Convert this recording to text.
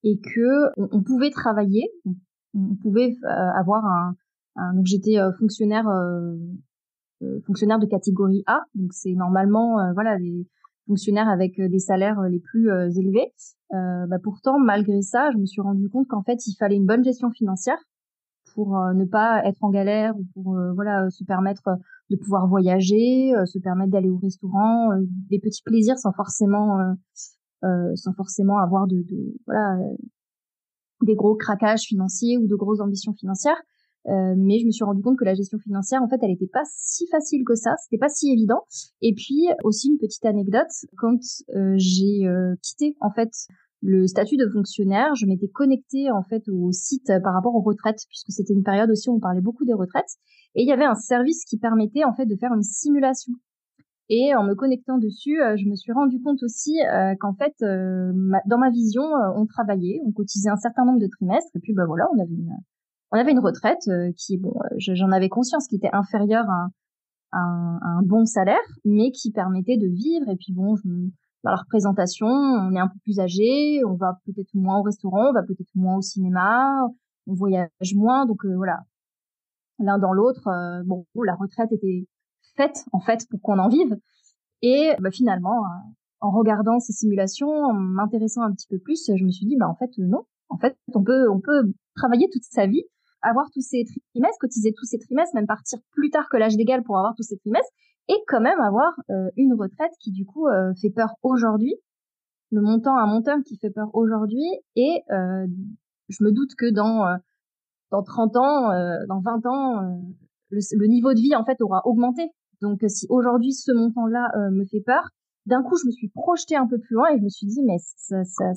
et que on pouvait travailler, on pouvait avoir donc j'étais fonctionnaire de catégorie A, donc c'est normalement voilà les fonctionnaires avec des salaires les plus élevés. Pourtant, malgré ça, je me suis rendu compte qu'en fait, il fallait une bonne gestion financière pour ne pas être en galère ou pour se permettre de pouvoir voyager, se permettre d'aller au restaurant, des petits plaisirs sans forcément avoir des gros craquages financiers ou de grosses ambitions financières. Mais je me suis rendu compte que la gestion financière, en fait, elle était pas si facile que ça, c'était pas si évident. Et puis aussi une petite anecdote, quand j'ai quitté en fait le statut de fonctionnaire, je m'étais connectée en fait au site par rapport aux retraites, puisque c'était une période aussi où on parlait beaucoup des retraites, et il y avait un service qui permettait en fait de faire une simulation. Et en me connectant dessus, je me suis rendu compte aussi qu'en fait, dans ma vision, on travaillait, on cotisait un certain nombre de trimestres, et puis voilà, on avait une retraite qui, j'en avais conscience, qui était inférieure à un bon salaire, mais qui permettait de vivre. Et puis dans la représentation, on est un peu plus âgé, on va peut-être moins au restaurant, on va peut-être moins au cinéma, on voyage moins. Donc voilà, l'un dans l'autre, la retraite était faite en fait pour qu'on en vive. Et finalement, en regardant ces simulations, en m'intéressant un petit peu plus, je me suis dit en fait non. En fait, on peut travailler toute sa vie, avoir tous ces trimestres, cotiser tous ces trimestres, même partir plus tard que l'âge légal pour avoir tous ces trimestres, et quand même avoir une retraite qui du coup fait peur aujourd'hui, un montant qui fait peur aujourd'hui, et je me doute que dans 30 ans, dans 20 ans, le niveau de vie en fait aura augmenté. Donc si aujourd'hui ce montant-là me fait peur, d'un coup je me suis projetée un peu plus loin et je me suis dit mais ça